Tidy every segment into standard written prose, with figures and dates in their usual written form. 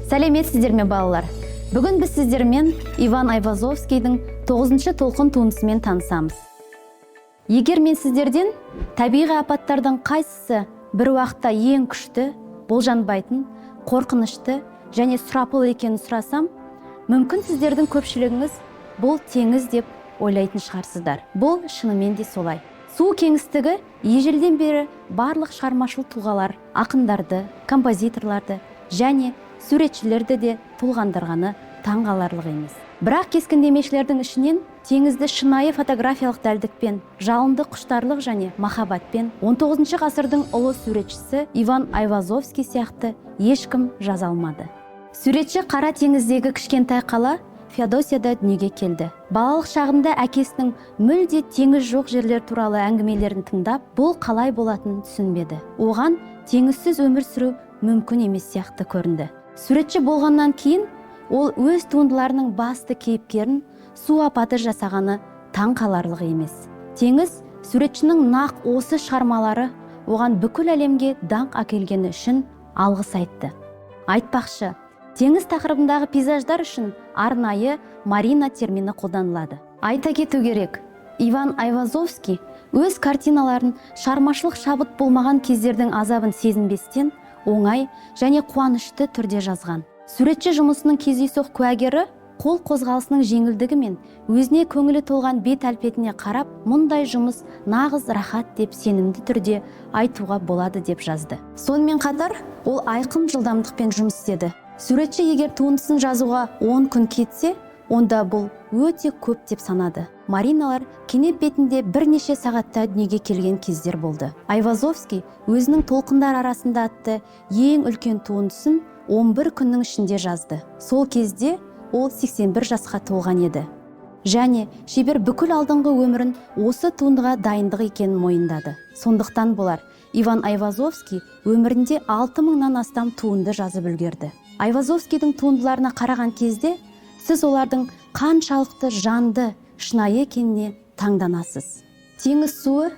Сәлеметсіздер ме балалар? Бүгін біз сіздермен Иван Айвазовскийдің 9-шы толқын туындысымен танысамыз. Егер мен сіздерден табиғи апаттардың қайсысы бір уақытта ең күшті, болжанбайтын, қорқынышты және сұрапыл екенін сұрасам, мүмкін сіздердің көпшілігіңіз бұл теңіз деп ойлайтын шығарсыздар. Бұл шынымен де солай. Су кеңістігі ежелден бері барлық шығармашыл тұлғалар, ақындарды, композиторларды және суретшілерді де толғандырғаны таңғаларлық емес. Бірақ кескіндемешілердің ішінен теңізді шынайы фотографиялық дәлдікпен, жалынды құштарлық және махаббатпен 19 ғасырдың ұлы суретшісі Иван Айвазовский сияқты ешкім жаза алмады. Суретші Қара теңіздегі кішкентай қала Феодосияда дүниеге келді. Балалық шағында әкесінің мүлде теңіз жоқ жерлер туралы әңгімелерін тыңдап, бұл қалай болатынын түсінбеді. Оған теңізсіз өмір сүру мүмкін емес сияқты көрінді. Суретші болғаннан кейін ол өз туындыларының басты кейіпкерін су апаты жасағаны таң қаларлық емес. Теңіз суретшінің нақ осы шығармалары оған бүкіл әлемге даңқ әкелгені үшін алғыс айтты. Айтпақшы, теңіз тақырыбындағы пейзаждар үшін арнайы марина термині қолданылады. Айта кету керек, Иван Айвазовский өз картиналарын шығармашылық шабыт болмаған кездердің азабын сезінбестен оңай және қуанышты түрде жазған. Суретші жұмысының кездейсоқ куәгері қол қозғалысының жеңілдігі мен өзіне көңілі толған бет әлпетіне қарап, мұндай жұмыс нағыз рахат деп сенімді түрде айтуға болады деп жазды. Сонымен қатар, ол айқын жылдамдықпен жұмыс істеді. Суретші егер туындысын жазуға 10 күн кетсе, онда бұл өте көп деп санады. Мариналар кенеп бетінде бірнеше сағатта дүниеге келген кездер болды. Айвазовский өзінің толқындар арасында атты ең үлкен туындысын 11 күннің ішінде жазды. Сол кезде ол 81 жасқа толған еді. Және шебер бүкіл алдыңғы өмірін осы туындыға дайындық екенін мойындады. Сондықтан болар, Иван Айвазовский өмірінде 6000-нан астам туынды жазып үлгерді. Айвазовскийдің туындыларына қараған кезде, сіз олардың қаншалықты жанды, шынайы екеніне таңданасыз. Теңіз суы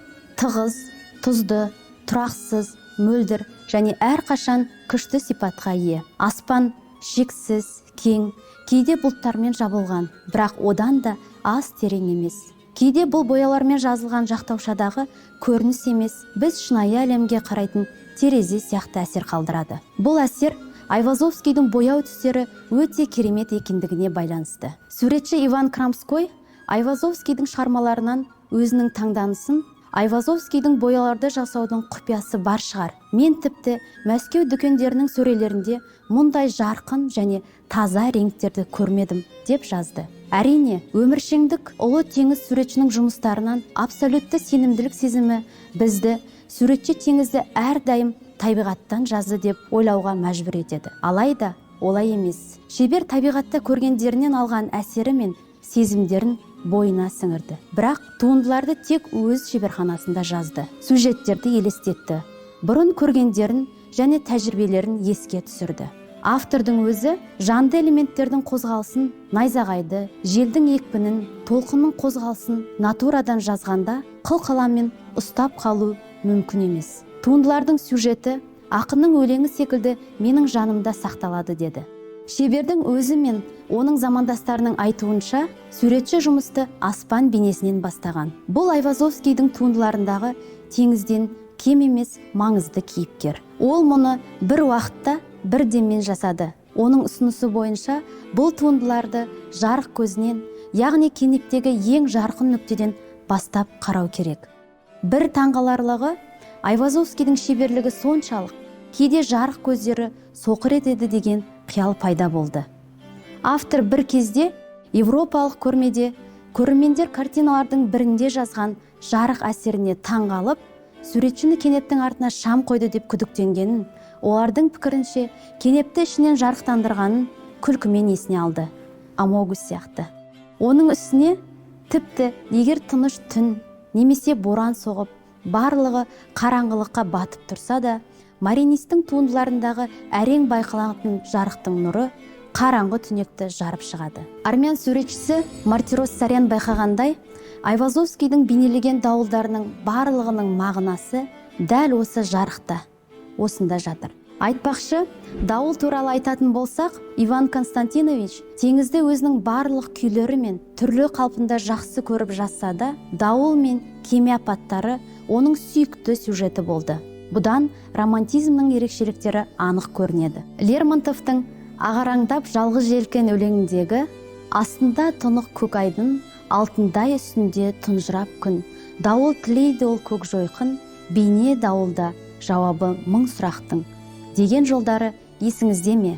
тығыз, тұзды, тұрақсыз, мөлдір және әрқашан күшті сипатқа ие. Аспан шексіз, кең, кейде бұлттармен жабылған, бірақ одан да аз терең емес. Кейде бұл бояулармен жазылған жақтаушадағы көрініс емес, біз шынайы әлемге қарайтын терезе сияқты әсер қалдырады. Бұл әсер Айвазовскийдің бояу түстері өте керемет екендігіне байланысты. Суретші Иван Крамской Айвазовскийдің шығармаларынан өзінің таңданысын, Айвазовскийдің бояуларды жасаудың құпиясы бар шығар. Мен тіпті Мәскеу дүкендерінің сөрелерінде мұндай жарқын және таза реңктерді көрмедім деп жазды. Әрине, өміршеңдік ұлы теңіз суретшінің жұмыстарынан абсолютті сенімділік сезімі бізді суретші теңізді әрдайым табиғаттан жазды деп ойлауға мәжбүр етеді. Алайда, олай емес. Шебер табиғатта көргендерінен алған әсері мен сезімдерін бойына сіңірді. Бірақ туындыларды тек өз шеберханасында жазды. Сюжеттерді елестетті. Бұрын көргендерін және тәжірибелерін еске түсірді. Автордың өзі жанды элементтердің қозғалысын, найзағайды, желдің екпінін, толқынның қозғалысын натурадан жазғанда қылқаламмен ұстап қалу мүмкін емес. Туындылардың сюжеті ақынның өлеңі секілді менің жанымда сақталады деді. Шебердің өзі мен оның замандастарының айтуынша, суретші жұмысты аспан бейнесінен бастаған. Бұл Айвазовскийдің туындыларындағы теңізден кем емес маңызды кейіпкер. Ол мұны бір уақытта бір деммен жасады. Оның ұсынысы бойынша бұл туындыларды жарық көзінен, яғни кенептегі ең жарқын нүктеден бастап қарау керек. Бір таңғаларлығы, Айвазовскийдің шеберлігі соншалық, кейде жарық көздері соқыр етеді деген қиял пайда болды. Автор бір кезде Европалық көрмеде көрермендер картиналардың бірінде жазған жарық әсеріне таңғалып, суретшіні кенептің артына шам қойды деп күдіктенгенін, олардың пікірінше кенепті ішінен жарықтандырғанын күлкімен есіне алды. Амогус сияқты. Оның үстіне тіпті егер тыныш түн немесе боран соғып, барлығы қараңғылыққа батып тұрса да, маринистің туындыларындағы әрең байқалатын жарықтың нұры қараңғы түнекті жарып шығады. Армян суретшісі Мартирос Сарян байқағандай, Айвазовскийдің бейнелеген дауылдарының барлығының мағынасы дәл осы жарықта, осында жатыр. Айтпақшы, дауыл туралы айтатын болсақ, Иван Константинович теңізді өзінің барлық күйлері мен түрлі қалпында жақсы көріп жазса да, дауыл мен кеме апаттары оның сүйікті сюжеті болды. Бұдан романтизмнің ерекшеліктері анық көрінеді. Лермонтовтың ағараңдап жалғыз желкен өлеңіндегі астында тұнық көк айдын, алтындай үстінде тұнжырап күн, дауыл тілейді ол көк жойқын, бейне дауылда жауабы мың сұрақтың деген жолдары есіңізде ме?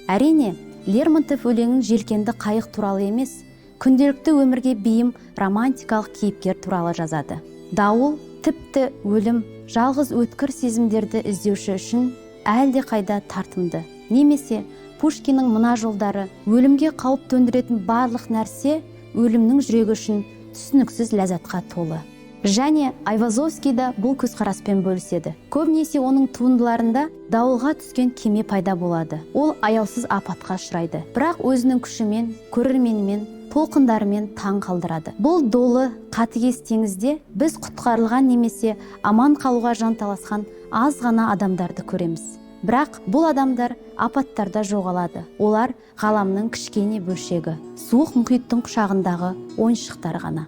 Әрине, Лермонтов өлеңін желкенді қайық туралы емес, күнделікті өмірге бейім романтикалық кейіпкер туралы жазады. Дауыл тіпті өлім, жалғыз өткір сезімдерді іздеуші үшін әлде қайда тартымды. Немесе Пушкиннің мына жолдары: өлімге қауіп төндіретін барлық нәрсе өлімнің жүрегі үшін түсініксіз ләззатқа толы. Және Айвазовский да бұл көзқараспен бөліседі. Көбінесе оның туындыларында дауылға түскен кеме пайда болады. Ол аяусыз апатқа ұшырайды, бірақ өзінің күшімен, көрерменімен, толқындарымен таң қалдырады. Бұл долы, қатыгез теңізде біз құтқарылған немесе аман қалуға жанталасқан аз ғана адамдарды көреміз. Бірақ бұл адамдар апаттарда жоғалады. Олар ғаламның кішкене бөлшегі, суық мұхиттың құшағындағы ойыншықтар ғана.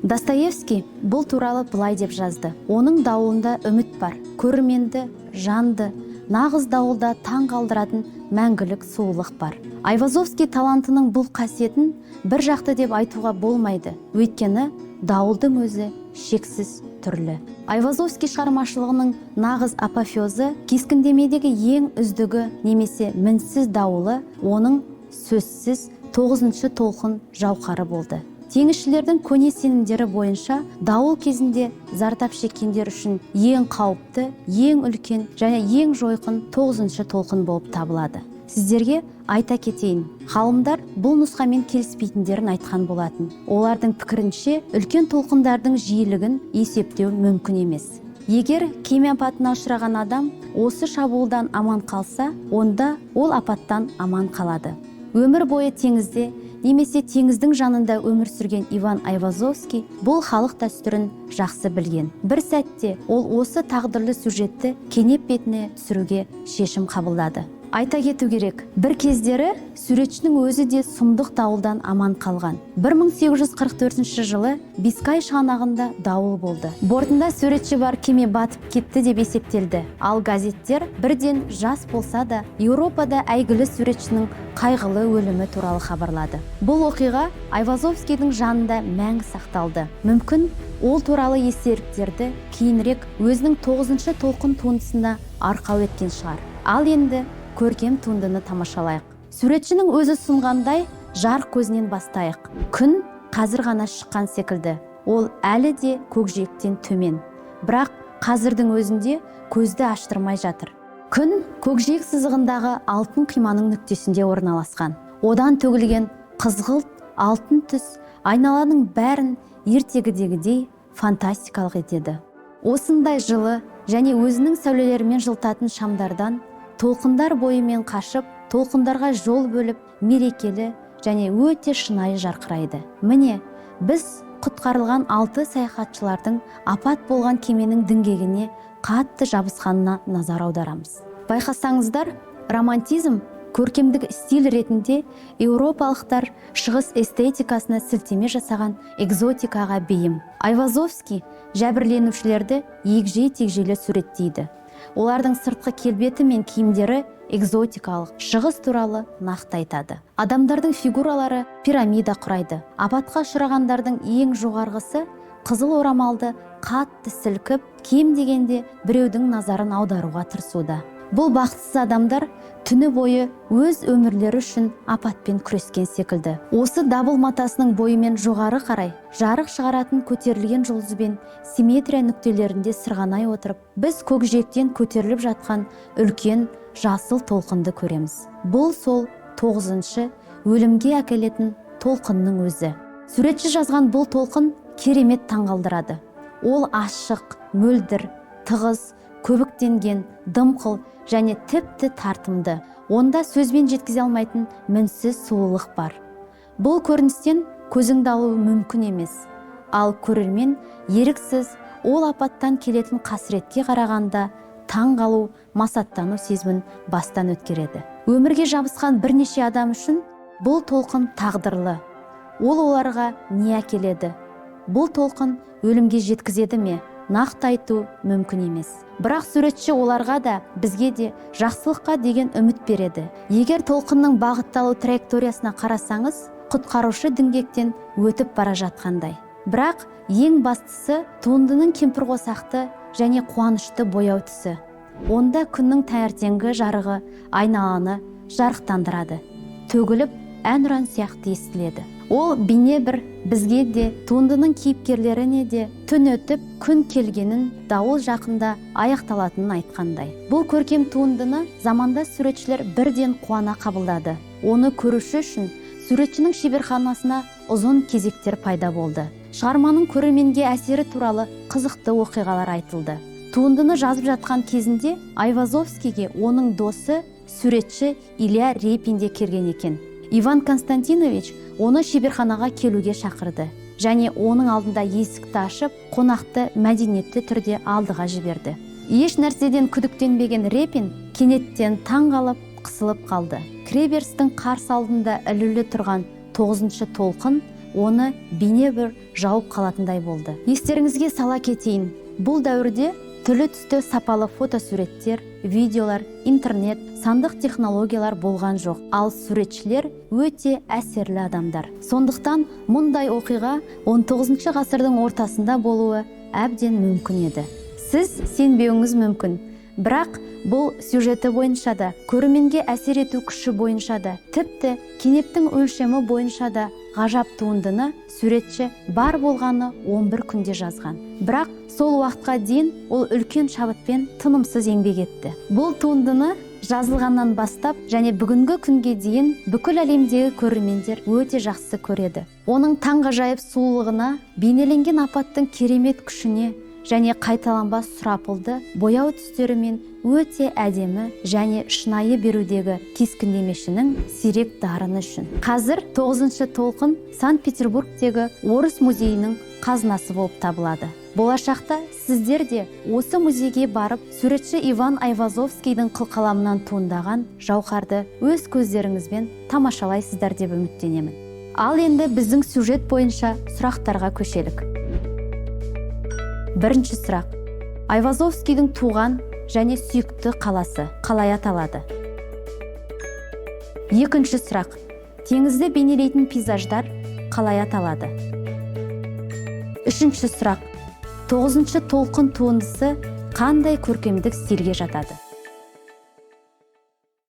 Достоевский бұл туралы былай деп жазды: оның дауылында үміт бар, көрерменді, жанды, нағыз дауылда таң қалдыратын мәңгілік сұлулық бар. Айвазовский талантының бұл қасиетін бір жақты деп айтуға болмайды, өйткені дауылдың өзі шексіз түрлі. Айвазовский шығармашылығының нағыз апофеозы кескіндемедегі ең үздігі немесе мінсіз дауылы оның сөзсіз 9-шы толқын жауқары болды. Теңізшілердің көне сенімдері бойынша дауыл кезінде зардап шеккендер үшін ең қауіпті, ең үлкен және ең жойқын 9-шы толқын болып табылады. Сіздерге айта кетейін, ғалымдар бұл нұсқамен келіспейтіндерін айтқан болатын. Олардың пікірінше үлкен толқындардың жиілігін есептеу мүмкін емес. Егер кеме апатына ұшыраған адам осы шабуылдан аман қалса, онда ол апаттан аман қалады. Өмір бойы теңізде немесе теңіздің жанында өмір сүрген Иван Айвазовский бұл халық дәстүрін жақсы білген. Бір сәтте ол осы тағдырлы сюжетті кенеп бетіне түсіруге шешім қабылдады. Айта кету керек, бір кездері суретшінің өзі де сұмдық дауылдан аман қалған. 1844 жылы Бискай шығанағында дауыл болды. Бортында суретші бар кеме батып кетті деп есептелді. Ал газеттер бірден жас болса да Еуропада әйгілі суретшінің қайғылы өлімі туралы хабарлады. Бұл оқиға Айвазовскийдің жанында мәңгі сақталды. Мүмкін ол туралы естеліктерді кейінірек өзінің 9-шы толқын туындысына арқау еткен шығар. Ал енді көркем туындыны тамашалайық. Суретшінің өзі сұнғандай жарық көзінен бастайық. Күн қазір ғана шыққан секілді. Ол әлі де көкжиектен төмен. Бірақ қазірдің өзінде көзді аштырмай жатыр. Күн көкжиек сызығындағы алтын құйманың нүктесінде орналасқан. Одан төгілген қызғылт алтын түс айналаның бәрін ертегідегідей фантастикалық етеді. Осындай жылы және өзінің сәулелерімен жылтатын шамдардан толқындар бойымен қашып, толқындарға жол бөліп, мерекелі және өте шынайы жарқырайды. Міне, біз құтқарылған 6 саяхатшылардың апат болған кеменің діңгегіне қатты жабысқанына назар аударамыз. Байқасаңыздар, романтизм көркемдік стиль ретінде еуропалықтар шығыс эстетикасына сілтеме жасаған экзотикаға бейім. Айвазовский жәбірленушілерді егжей-тегжейлі суреттейді. Олардың сыртқы келбеті мен киімдері экзотикалық, шығыс туралы нақты айтады. Адамдардың фигуралары пирамида құрайды. Апатқа ұшырағандардың ең жоғарғысы қызыл орамалды қатты сілкіп, кем дегенде біреудің назарын аударуға тырысуда. Бұл бақытсыз адамдар түні бойы өз өмірлері үшін апатпен күрескен секілді. Осы дабыл матасының бойымен жоғары қарай жарық шығаратын көтерілген жұлдызбен симметрия нүктелерінде сырғанай отырып, біз көкжиектен көтеріліп жатқан үлкен жасыл толқынды көреміз. Бұл сол 9-шы өлімге әкелетін толқынның өзі. Суретші жазған бұл толқын керемет таңғалдырады. Ол ашық, мөлдір, тығыз, көбіктенген, дымқыл және тіпті тартымды. Онда сөзбен жеткізе алмайтын мінсіз сұлулық бар. Бұл көріністен көзіңді алу мүмкін емес. Ал көрермен еріксіз ол апаттан келетін қасіретке қарағанда таң қалу, масаттану сезімін бастан өткереді. Өмірге жабысқан бірнеше адам үшін бұл толқын тағдырлы. Ол оларға не әкеледі? Бұл толқын өлімге жеткізеді ме? Нақты айту мүмкін емес. Бірақ суретші оларға да, бізге де жақсылыққа деген үміт береді. Егер толқынның бағытталу траекториясына қарасаңыз, құтқарушы діңгектен өтіп бара жатқандай. Бірақ ең бастысы туындының кемпірқосақты және қуанышты бояу түсі. Онда күннің таңертеңгі жарығы айналаны жарықтандырады. Төгіліп, әнұран сияқты естіледі. Ол бейне бір бізге де, туындының кейіпкерлеріне де түн өтіп, күн келгенін, дауыл жақында аяқталатынын айтқандай. Бұл көркем туындыны заманда суретшілер бірден қуана қабылдады. Оны көруші үшін суретшінің шеберханасына ұзын кезектер пайда болды. Шығарманың көрерменге әсері туралы қызықты оқиғалар айтылды. Туындыны жазып жатқан кезінде Айвазовскийге оның досы суретші Илья Репин де келген екен. Иван Константинович оны шеберханаға келуге шақырды және оның алдында есікті ашып, қонақты мәдениетті түрде алдыға жіберді. Еш нәрседен күдіктенбеген Репин кенеттен таң қалып, қысылып қалды. Кіреберістің қарсы алдында ілулі тұрған 9-шы толқын оны бейне бір жауып қалатындай болды. Естеріңізге сала кетейін, бұл дәуірде түрлі түсті сапалы фотосуреттер, видеолар, интернет, сандық технологиялар болған жоқ. Ал суретшілер өте әсерлі адамдар. Сондықтан мұндай оқиға 19 ғасырдың ортасында болуы әбден мүмкін еді. Сіз сенбеуіңіз мүмкін. Бірақ бұл сюжеті бойынша да, көрерменге әсер ету күші бойынша да, тіпті кенептің өлшемі бойынша да ғажап туындыны суретші бар болғаны 11 күнде жазған. Бірақ сол уақытқа дейін ол үлкен шабытпен тынымсыз еңбек етті. Бұл туындыны жазылғаннан бастап және бүгінгі күнге дейін бүкіл әлемдегі көрермендер өте жақсы көреді. Оның таңғажайып сұлулығына, бейнеленген апаттың керемет күшіне және қайталанбас сұрапылды бояу түстерімен өте әдемі және шынайы берудегі кескіндемешінің сирек дарыны үшін. Қазір 9-шы толқын Санкт-Петербургтегі Орыс музейінің қазынасы болып табылады. Болашақта сіздер де осы музейге барып, суретші Иван Айвазовскийдің қылқаламынан туындаған жауһарды өз көздеріңізбен тамашалайсыздар деп үміттенемін. Ал енді біздің сюжет бойынша сұрақтарға көшелік. Бірінші сұрақ. Айвазовскийдің туған және сүйікті қаласы қалай аталады? Екінші сұрақ. Теңізді бейнелейтін пейзаждар қалай аталады? Үшінші сұрақ. 9-шы толқын туындысы қандай көркемдік стильге жатады?